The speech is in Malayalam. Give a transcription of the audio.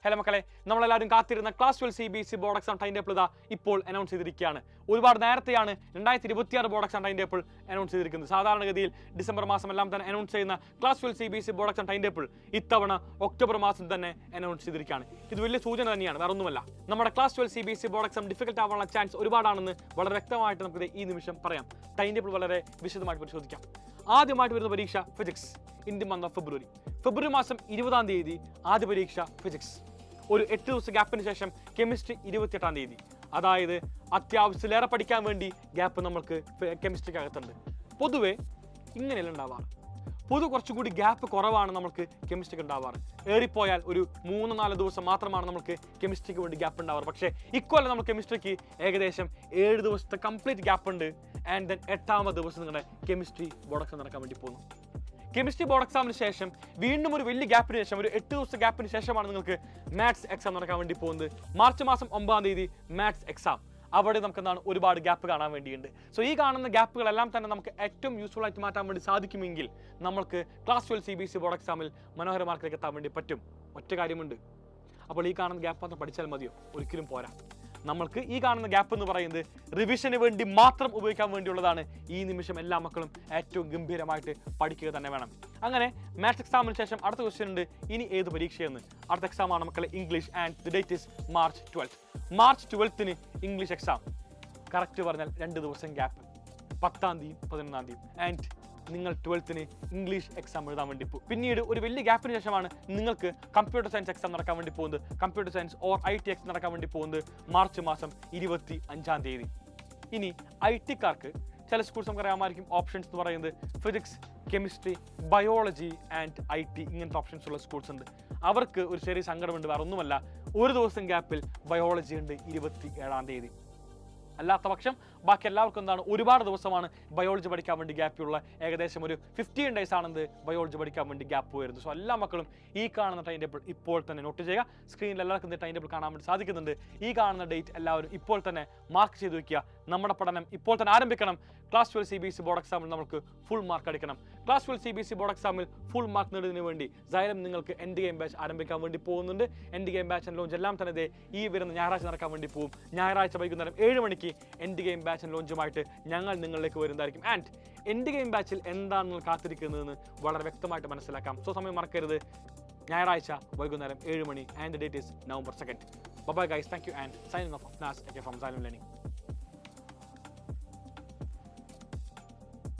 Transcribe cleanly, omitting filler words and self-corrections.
ഹലോ മക്കളെ, നമ്മളെല്ലാവരും കാത്തിരുന്ന class 12 CBSE board exam time table ഇപ്പോൾ അനൗൺസ് ചെയ്തിരിക്കുകയാണ്. ഒരുപാട് നേരത്തെയാണ് 2026 board exam time table announce ചെയ്തിരിക്കുന്നത്. സാധാരണഗതിയിൽ ഡിസംബർ മാസം എല്ലാം തന്നെ അനൗൺസ് ചെയ്യുന്ന class 12 CBSE board exam time table ഇത്തവണ ഒക്ടോബർ മാസം തന്നെ അനൗൺസ് ചെയ്തിരിക്കുകയാണ്. ഇത് വലിയ സൂചന തന്നെയാണ്, വേറെ ഒന്നുമല്ല. നമ്മുടെ class 12 CBSE board exam difficult ആവാനുള്ള ചാൻസ് ഒരുപാടാണെന്ന് വളരെ വ്യക്തമായിട്ട് നമുക്ക് ഈ നിമിഷം പറയാം. ടൈം ടേബിൾ വളരെ വിശദമായിട്ട് പരിശോധിക്കാം. ആദ്യമായിട്ട് വരുന്ന പരീക്ഷ physics in the month of February മാസം 20-ാം തീയതി ആദ്യ പരീക്ഷ ഫിസിക്സ്. ഒരു 8 ദിവസം ഗ്യാപ്പിന് ശേഷം കെമിസ്ട്രി 28-ാം തീയതി. അതായത് അത്യാവശ്യത്തിലേറെ പഠിക്കാൻ വേണ്ടി ഗ്യാപ്പ് നമ്മൾക്ക് കെമിസ്ട്രിക്ക് അകത്തുണ്ട്. പൊതുവെ ഇങ്ങനെയല്ല ഉണ്ടാവാറ്. കുറച്ചുകൂടി ഗ്യാപ്പ് കുറവാണ് നമുക്ക് കെമിസ്ട്രിക്ക് ഉണ്ടാവാറ്. ഏറിപ്പോയാൽ ഒരു 3-4 ദിവസം മാത്രമാണ് നമുക്ക് കെമിസ്ട്രിക്ക് വേണ്ടി ഗ്യാപ്പ് ഉണ്ടാവാറ്. പക്ഷേ ഇക്കൊല്ലം നമ്മൾ കെമിസ്ട്രിക്ക് ഏകദേശം 7 ദിവസത്തെ കംപ്ലീറ്റ് ഗ്യാപ്പ് ഉണ്ട്. ആൻഡ് ദെൻ 8-ാമത്തെ ദിവസം നിങ്ങളുടെ കെമിസ്ട്രി ബോർഡ് എക്സാം നടക്കാൻ വേണ്ടി പോകുന്നു. കെമിസ്ട്രി ബോർഡ് എക്സാമിന് ശേഷം വീണ്ടും ഒരു വലിയ ഗ്യാപ്പിന് ശേഷം, ഒരു 8 ദിവസത്തെ ഗ്യാപ്പിന് ശേഷമാണ് നിങ്ങൾക്ക് മാത്സ് എക്സാം നടക്കാൻ വേണ്ടി പോകുന്നത്. മാർച്ച് മാസം 9-ാം തീയതി മാത്സ് എക്സാം. അവിടെ നമുക്ക് എന്താണ് ഒരുപാട് ഗ്യാപ്പ് കാണാൻ വേണ്ടിയുണ്ട്. സോ ഈ കാണുന്ന ഗ്യാപ്പുകളെല്ലാം തന്നെ നമുക്ക് ഏറ്റവും യൂസ്ഫുൾ ആയിട്ട് മാറ്റാൻ വേണ്ടി സാധിക്കുമെങ്കിൽ നമുക്ക് ക്ലാസ് 12 CBSE ബോർഡ് എക്സാമിൽ മനോഹര മാർക്കിലേക്ക് എത്താൻ വേണ്ടി പറ്റും. ഒറ്റ കാര്യമുണ്ട്, അപ്പോൾ ഈ കാണുന്ന ഗ്യാപ്പ് മാത്രം പഠിച്ചാൽ മതിയോ? ഒരിക്കലും പോരാ. നമ്മൾക്ക് ഈ കാണുന്ന ഗ്യാപ്പ് എന്ന് പറയുന്നത് റിവിഷന് വേണ്ടി മാത്രം ഉപയോഗിക്കാൻ വേണ്ടിയുള്ളതാണ്. ഈ നിമിഷം എല്ലാ മക്കളും ഏറ്റവും ഗംഭീരമായിട്ട് പഠിക്കുക തന്നെ വേണം. അങ്ങനെ മാത്സ് എക്സാമിന് ശേഷം അടുത്ത ക്വസ്റ്റ്യൻ ഉണ്ട്, ഇനി ഏത് പരീക്ഷയെന്ന്. അടുത്ത എക്സാമാണ് മക്കളെ English. And the date is March 12. March 12-ന് ഇംഗ്ലീഷ് എക്സാം. കറക്റ്റ് പറഞ്ഞാൽ 2 ദിവസം ഗ്യാപ്പ്, 10-ാം തീയതി 11-ാം തീയതി. ആൻഡ് നിങ്ങൾ 12-ന് ഇംഗ്ലീഷ് എക്സാം എഴുതാൻ വേണ്ടി പോകും. പിന്നീട് ഒരു വലിയ ഗ്യാപ്പിന് ശേഷമാണ് നിങ്ങൾക്ക് കമ്പ്യൂട്ടർ സയൻസ് എക്സാം നടക്കാൻ വേണ്ടി പോകുന്നത്. Computer science or IT exam നടക്കാൻ വേണ്ടി പോകുന്നത് മാർച്ച് മാസം 25-ാം തീയതി. ഇനി IT-ക്കാർക്ക് ചില സ്കൂൾസ് നമുക്ക് അറിയാമായിരിക്കും. ഓപ്ഷൻസ് എന്ന് പറയുന്നത് physics, chemistry, biology and IT ഇങ്ങനത്തെ ഓപ്ഷൻസ് ഉള്ള സ്കൂൾസ് ഉണ്ട്. അവർക്ക് ഒരു ചെറിയ സങ്കടമുണ്ട്, വേറെ ഒന്നുമല്ല. ഒരു ദിവസം ഗ്യാപ്പിൽ ബയോളജി ഉണ്ട് 27-ാം തീയതി. അല്ലാത്ത പക്ഷം ബാക്കി എല്ലാവർക്കും എന്താണ് ഒരുപാട് ദിവസമാണ് ബയോളജി പഠിക്കാൻ വേണ്ടി ഗ്യാപ്പുള്ള. ഏകദേശം ഒരു 15 days ആണെന്ന് ബയോളജി പഠിക്കാൻ വേണ്ടി ഗ്യാപ്പ് വരുന്നത്. സോ എല്ലാ മക്കളും ഈ കാണുന്ന ടൈം ടേബിൾ ഇപ്പോൾ തന്നെ നോട്ട് ചെയ്യുക. സ്ക്രീനിൽ എല്ലാവർക്കും ടൈം ടേബിൾ കാണാൻ വേണ്ടി സാധിക്കുന്നുണ്ട്. ഈ കാണുന്ന ഡേറ്റ് എല്ലാവരും ഇപ്പോൾ തന്നെ മാർക്ക് ചെയ്ത് വയ്ക്കുക. നമ്മുടെ പഠനം ഇപ്പോൾ തന്നെ ആരംഭിക്കണം. ക്ലാസ് 12 CBSE ബോർഡ് എക്സാമിൽ നമുക്ക് ഫുൾ മാർക്ക് അടിക്കണം. ക്ലാസ് 12 CBSE ബോർഡ് എക്സാമിൽ ഫുൾ മാർക്ക് നേടുന്നതിന് വേണ്ടി Xylem നിങ്ങൾക്ക് എൻഡ് ഗെയിം ബാച്ച് ആരംഭിക്കാൻ വേണ്ടി പോകുന്നുണ്ട്. End game batch and launch എല്ലാം തന്നെ ഈ വരുന്ന ഞായറാഴ്ച നടക്കാൻ വേണ്ടി പോകും. ഞായറാഴ്ച വൈകുന്നേരം 7 മണിക്ക് എൻഡ് ഗെയിം ബാച്ച് ആൻഡ് ലോഞ്ചുമായിട്ട് ഞങ്ങൾ നിങ്ങളിലേക്ക് വരുന്നതായിരിക്കും. ആൻഡ് എൻഡ് ഗെയിം ബാച്ചിൽ എന്താണ് നിങ്ങൾ കാത്തിരിക്കുന്നതെന്ന് വളരെ വ്യക്തമായിട്ട് മനസ്സിലാക്കാം. സോ സമയം മറക്കരുത്. ഞായറാഴ്ച വൈകുന്നേരം 7 മണി. And date is November 2nd. Bye bye guys, thank you and signing off from Xylem Learning.